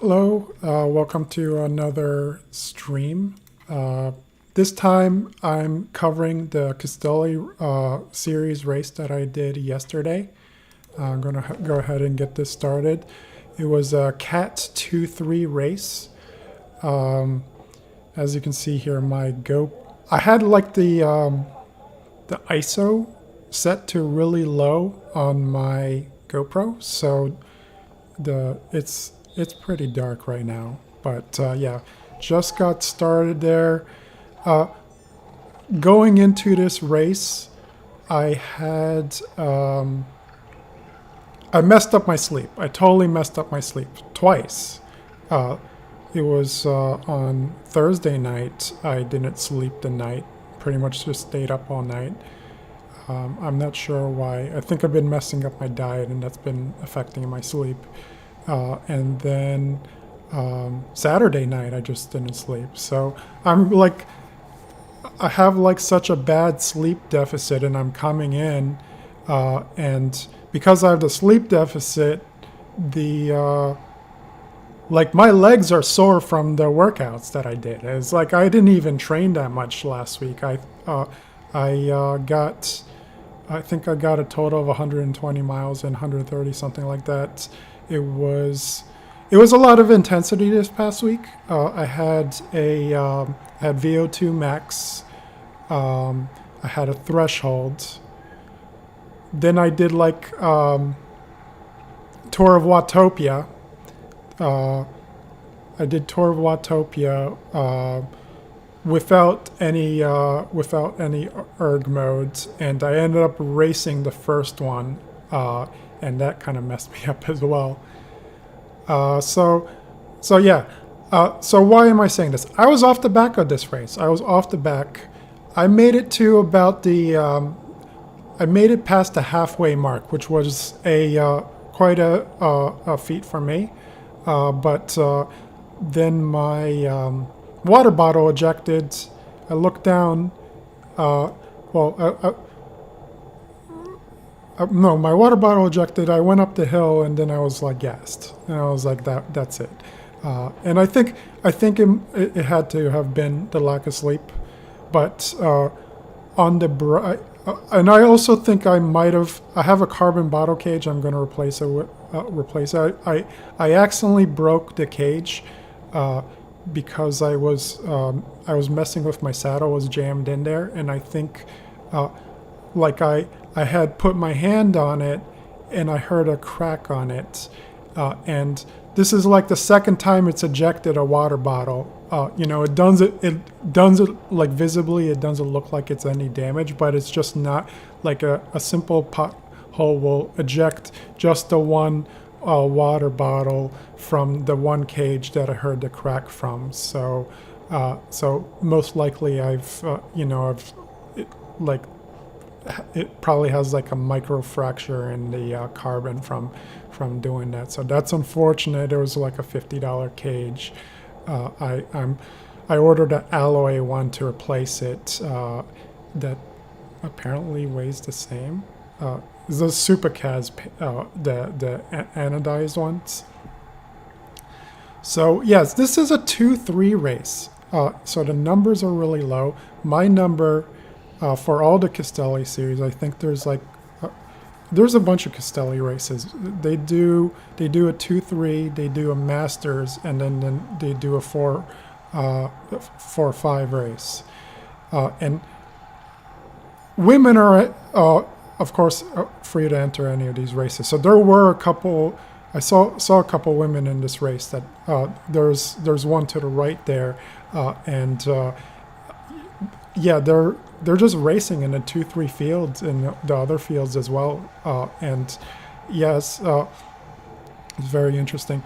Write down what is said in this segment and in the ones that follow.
Hello, welcome to another stream. This time I'm covering the Castelli series race that I did yesterday. I'm going to go ahead and get this started. It was a Cat 2-3 race. As you can see here, I had like the ISO set to really low on my GoPro, so it's pretty dark right now. But yeah, just got started there. Going into this race, I had I messed up my sleep. I totally messed up my sleep twice. Uh, it was on Thursday night. I didn't sleep the night. Pretty much just stayed up all night. I'm not sure why. I think I've been messing up my diet, and that's been affecting my sleep. And then Saturday night, I just didn't sleep. So I have like such a bad sleep deficit, and I'm coming in, and because I have the sleep deficit, the like my legs are sore from the workouts that I did. It's like I didn't even train that much last week. I think I got a total of 120 miles and 130, something like that. It was a lot of intensity this past week. I had had VO2 max. I had a threshold. Then I did like Tour of Watopia. I did Tour of Watopia without any erg modes, and I ended up racing the first one, and that kind of messed me up as well. So yeah. So why am I saying this? I was off the back of this race. I was off the back. I made it to about I made it past the halfway mark, which was quite a feat for me. But then my water bottle ejected. I looked down. No, my water bottle ejected. I went up the hill, and then I was like gassed, and I was like, that's it. And I think it had to have been the lack of sleep, but on the and I also think I might have. I have a carbon bottle cage. I'm going to replace it. I accidentally broke the cage because I was messing with my saddle. Was jammed in there, and I think like I had put my hand on it, and I heard a crack on it, and this is like the second time it's ejected a water bottle. It doesn't like visibly, it doesn't look like it's any damage, but it's just not like a simple pothole will eject just the one water bottle from the one cage that I heard the crack from. So most likely it probably has like a micro fracture in the carbon from doing that. So that's unfortunate. It was like a $50 cage. I ordered an alloy one to replace it that apparently weighs the same. Those Supercas, the anodized ones. So yes, this is a 2-3 race. So the numbers are really low. My number for all the Castelli series, I think there's a bunch of Castelli races. They do a 2-3, they do a Masters, and then they do a 4-5 race. And women are, of course, free to enter any of these races. So there were a couple. I saw a couple women in this race. That there's one to the right there, and yeah, they're just racing in the 2-3 fields and the other fields as well. And yes, it's very interesting.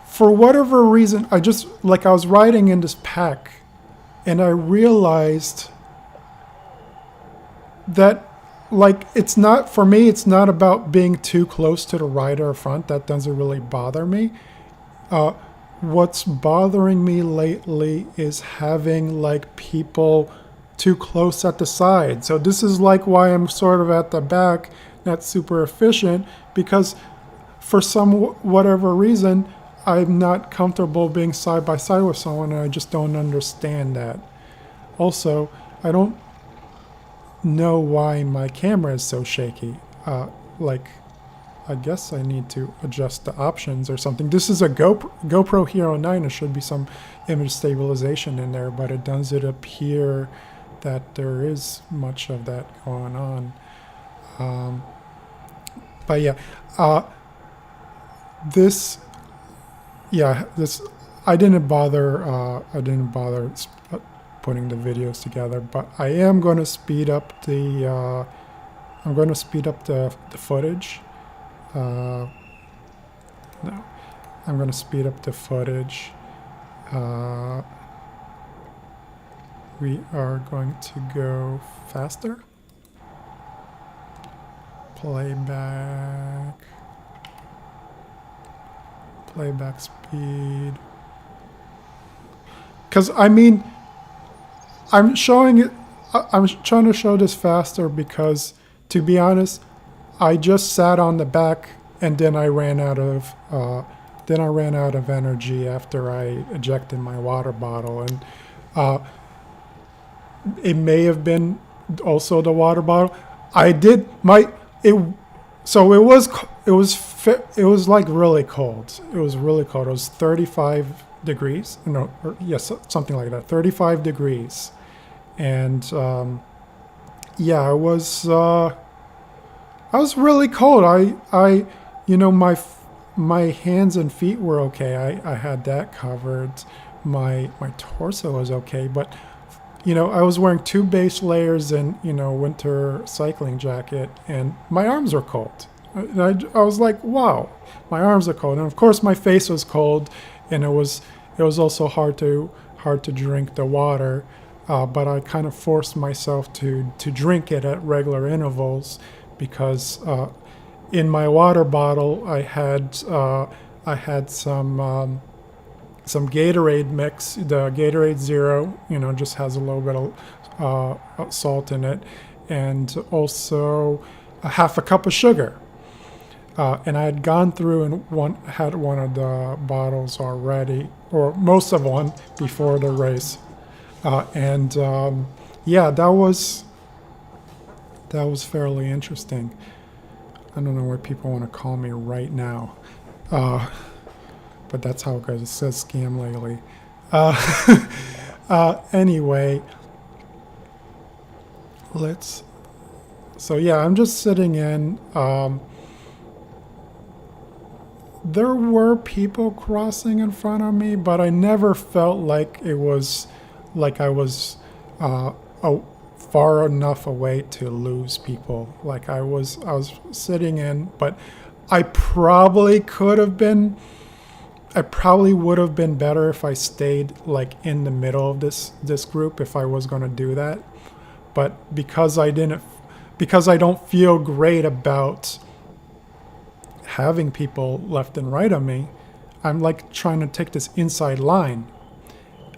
For whatever reason, I was riding in this pack, and I realized that it's not, for me, it's not about being too close to the rider front. That doesn't really bother me. What's bothering me lately is having people too close at the side. So this is why I'm sort of at the back, not super efficient, because for some whatever reason, I'm not comfortable being side by side with someone, and I just don't understand that. Also, I don't know why my camera is so shaky. Like, I guess I need to adjust the options or something. This is a GoPro Hero 9. There should be some image stabilization in there, but it doesn't appear that there is much of that going on. But yeah, this I didn't bother putting the videos together, but I am going to speed up the footage. No, I'm going to speed up the footage. We are going to go faster. Playback speed. Because I mean, I'm showing it. I'm trying to show this faster because, to be honest, I just sat on the back and then I ran out of energy after I ejected my water bottle, and it may have been also the water bottle. So it was like really cold. It was really cold. It was 35 degrees. No, yes, something like that. 35 degrees, and yeah, it was. I was really cold. My hands and feet were okay. I had that covered. My torso was okay, but I was wearing 2 base layers and winter cycling jacket, and my arms were cold. And I was like, wow, my arms are cold, and of course my face was cold, and it was also hard to drink the water, but I kind of forced myself to drink it at regular intervals, because in my water bottle I had some Gatorade mix. The Gatorade Zero, just has a little bit of salt in it, and also a half a cup of sugar. And I had gone through and had one of the bottles already, or most of one, before the race. Yeah, that was fairly interesting. I don't know where people want to call me right now. But that's how it goes. It says scam lately. Anyway, so yeah, I'm just sitting in. There were people crossing in front of me, but I never felt like I was far enough away to lose people. Like I was sitting in, but I probably would have been better if I stayed like in the middle of this group if I was going to do that. But because I don't feel great about having people left and right of me, I'm like trying to take this inside line.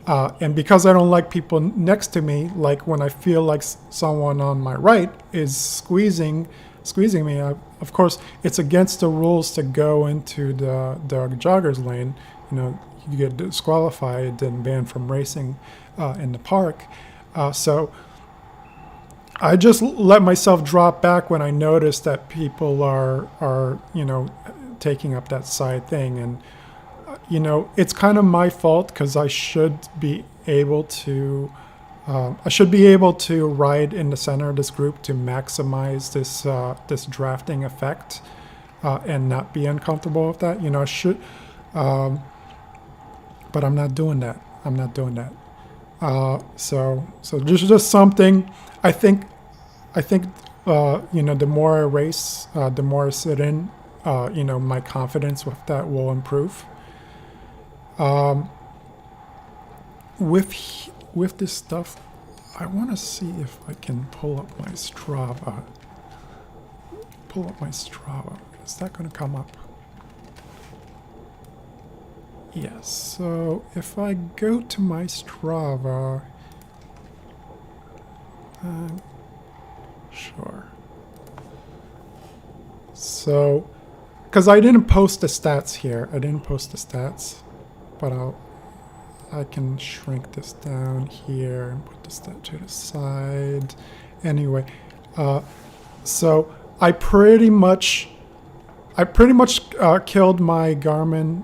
And because I don't like people next to me, like when I feel like someone on my right is squeezing me, of course, it's against the rules to go into the jogger's lane. You get disqualified and banned from racing in the park. So I just let myself drop back when I notice that people are taking up that side thing. And it's kind of my fault, because I should be able to ride in the center of this group to maximize this drafting effect, and not be uncomfortable with that. I should, but I'm not doing that. So just something. I think the more I race, the more I sit in, my confidence with that will improve. With this stuff, I want to see if I can pull up my Strava. Is that going to come up? Yes. So if I go to my Strava, sure. So because I didn't post the stats here. I didn't post the stats, but I can shrink this down here and put the stat to the side. Anyway, so I pretty much killed my Garmin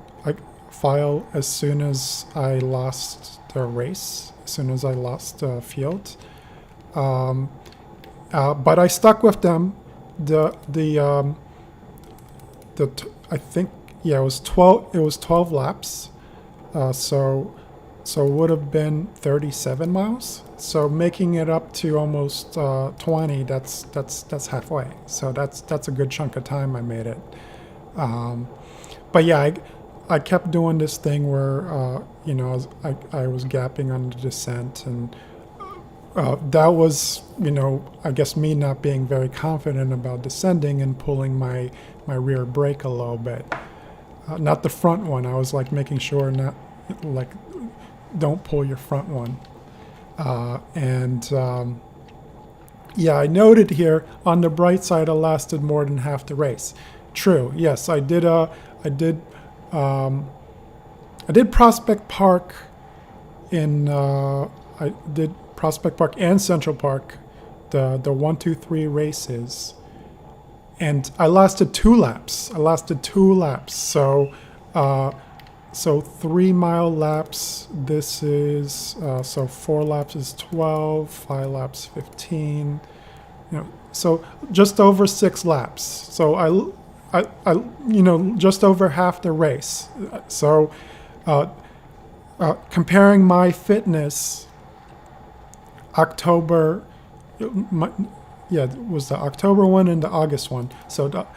file as soon as I lost the race, as soon as I lost the field. But I stuck with them. I think, yeah, it was 12. It was 12 laps. So it would have been 37 miles. So making it up to almost 20. That's halfway. So that's a good chunk of time I made it. But yeah, I kept doing this thing where I was gapping on the descent, and that was, I guess me not being very confident about descending and pulling my rear brake a little bit. Not the front one. I was like making sure not, like, don't pull your front one. Yeah, I noted here on the bright side, I lasted more than half the race. True. Yes, I did Prospect Park I did Prospect Park and Central Park, the 1, 2, 3 races, and I lasted 2 laps. So 3 mile laps. This is so 4 laps is 12, 5 laps 15. So just over 6 laps. So I just over half the race. So comparing my fitness, October, it was the October one and the August one. So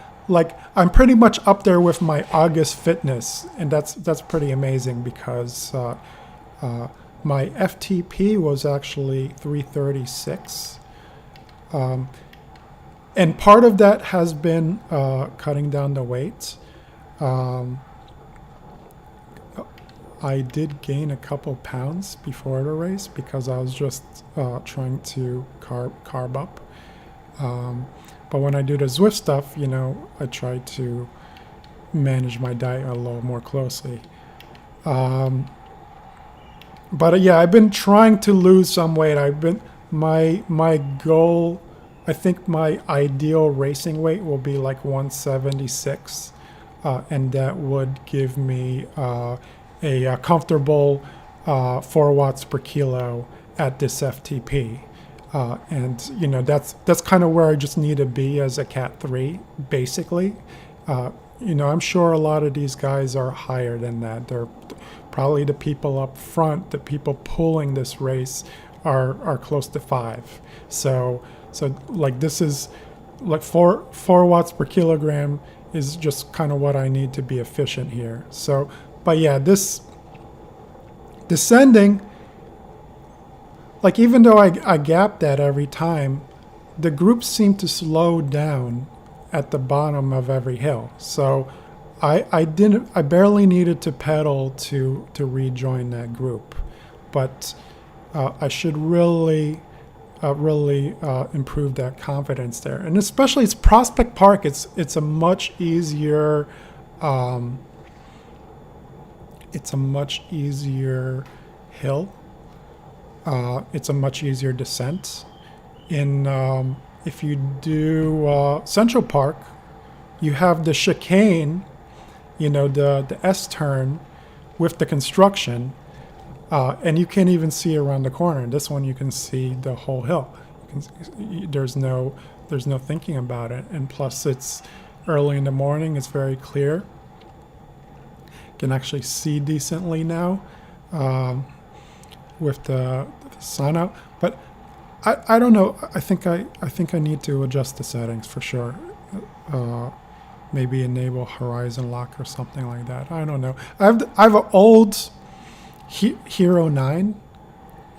I'm pretty much up there with my August fitness, and that's pretty amazing because my FTP was actually 336. And part of that has been cutting down the weight. I did gain a couple pounds before the race because I was just trying to carb up. But when I do the Zwift stuff, I try to manage my diet a little more closely. But yeah, I've been trying to lose some weight. My goal, I think my ideal racing weight will be like 176, and that would give me a comfortable 4 watts per kilo at this FTP. And that's kind of where I just need to be as a Cat 3, basically. I'm sure a lot of these guys are higher than that. They're probably the people up front, the people pulling this race are close to 5. So like this is like 4 watts per kilogram is just kind of what I need to be efficient here. So, but yeah, this descending, like even though I gapped that every time, the group seemed to slow down at the bottom of every hill. So I barely needed to pedal to rejoin that group, but I should really improve that confidence there. And especially it's Prospect Park. It's a much easier hill. It's a much easier descent. If you do Central Park, you have the chicane, the S turn with the construction, and you can't even see around the corner. This one you can see the whole hill. There's no thinking about it, and plus it's early in the morning. It's very clear. You can actually see decently now with the sun out, but I don't know. I think I need to adjust the settings for sure. Maybe enable horizon lock or something like that. I don't know. I have an old Hero 9,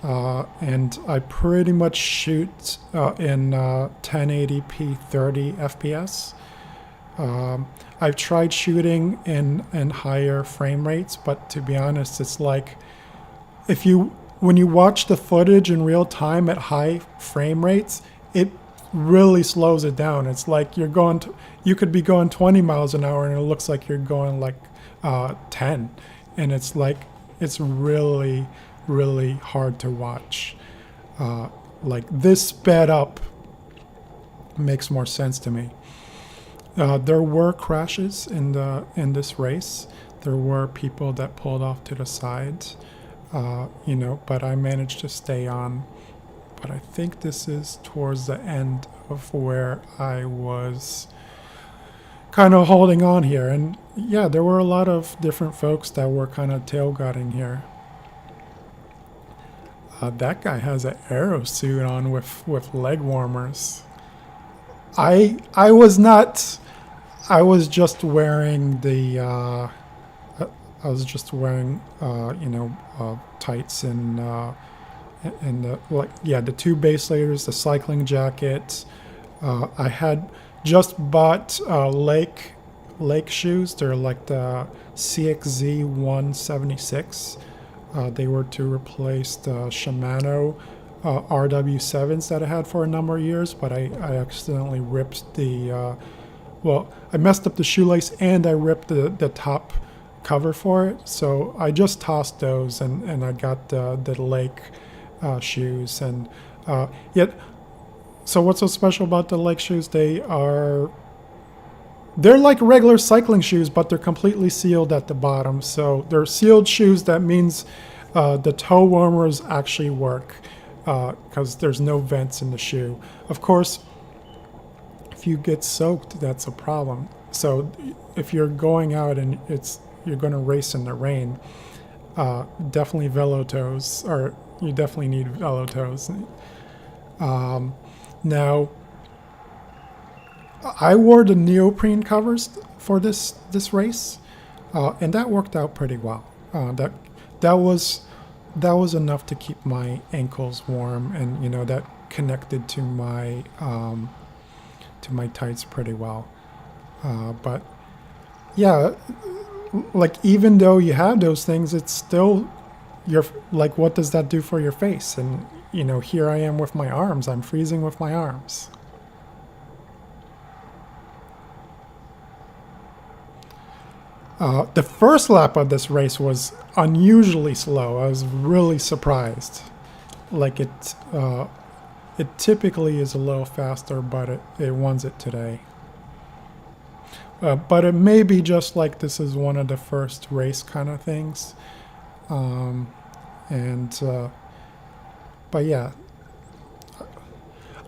and I pretty much shoot in 1080p 30 FPS. I've tried shooting in higher frame rates, but to be honest, it's like when you watch the footage in real time at high frame rates, it really slows it down. It's like you could be going 20 miles an hour and it looks like you're going like 10, and it's like it's really really hard to watch. Like this sped up makes more sense to me. There were crashes in this race. There were people that pulled off to the sides, but I managed to stay on. But I think this is towards the end of where I was kind of holding on here. And yeah, there were a lot of different folks that were kind of tailgating here. That guy has an aero suit on with leg warmers. I was not. I was just wearing I was just wearing tights and the two base layers, the cycling jacket. I had just bought lake shoes. They're like the CXZ 176. They were to replace the Shimano RW7s that I had for a number of years, but I accidentally ripped I messed up the shoelace and I ripped the top cover for it. So I just tossed those and I got the lake shoes. And so what's so special about the lake shoes? They're like regular cycling shoes, but they're completely sealed at the bottom. So they're sealed shoes. That means the toe warmers actually work because there's no vents in the shoe. Of course, if you get soaked, that's a problem. So if you're going out and you're going to race in the rain, definitely velo toes, or you definitely need velo toes. Now, I wore the neoprene covers for this race, and that worked out pretty well. That was enough to keep my ankles warm, and that connected to my tights pretty well. But yeah, like even though you have those things, it's still like, what does that do for your face? And here I am with my arms. I'm freezing with my arms. The first lap of this race was unusually slow. I was really surprised. Like it typically is a little faster, but it wants it today. But it may be just like this is one of the first race kind of things. But yeah,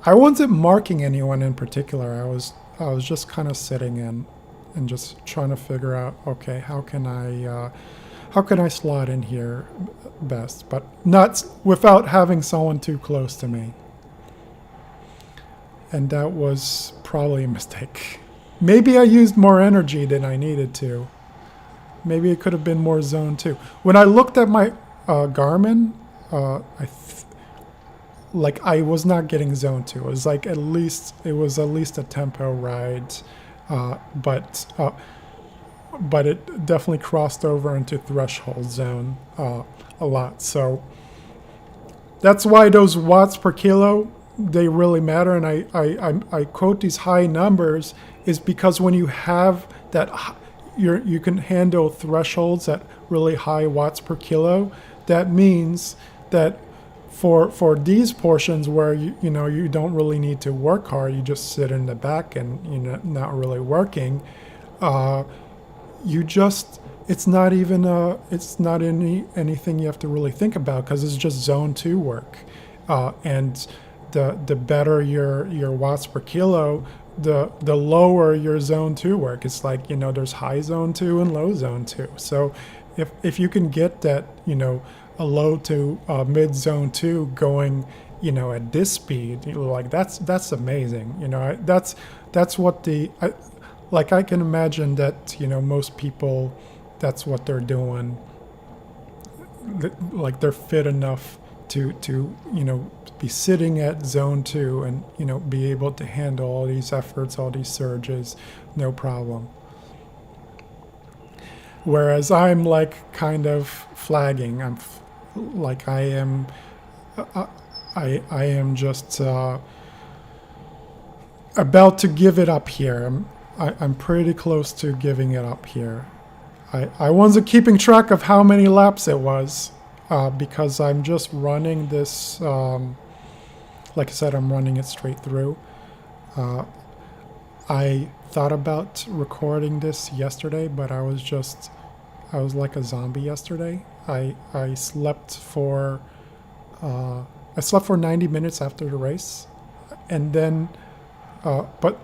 I wasn't marking anyone in particular. I was just kind of sitting in and just trying to figure out, okay, how can I slot in here best, but not without having someone too close to me. And that was probably a mistake. Maybe I used more energy than I needed to. Maybe it could have been more zone 2. When I looked at my Garmin, I was not getting zone 2. It was like at least a tempo ride, but it definitely crossed over into threshold zone a lot. So that's why those watts per kilo, they really matter. And I quote these high numbers is because when you have that, you can handle thresholds at really high watts per kilo. That means that for these portions where you don't really need to work hard, you just sit in the back and not really working. It's not anything you have to really think about because it's just zone 2 work, and the better your watts per kilo, the lower your zone 2 work. It's like, there's high zone 2 and low zone 2. So if you can get that, a low to mid zone 2 going, at this speed, like that's amazing. That's what I can imagine that, most people, that's what they're doing. Like they're fit enough to be sitting at zone 2 and be able to handle all these efforts, all these surges, no problem. Whereas I'm like kind of flagging. I am just about to give it up here. I'm pretty close to giving it up here. I wasn't keeping track of how many laps it was because I'm just running this. Like I said, I'm running it straight through. I thought about recording this yesterday, but I was like a zombie yesterday. I slept for 90 minutes after the race, and then but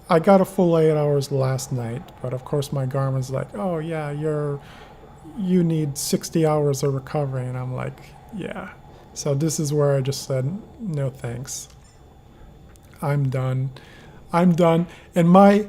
I got a full 8 hours last night. But of course, my Garmin's like, oh yeah, you need 60 hours of recovery, and I'm like, yeah. So this is where I just said, no thanks. I'm done. And my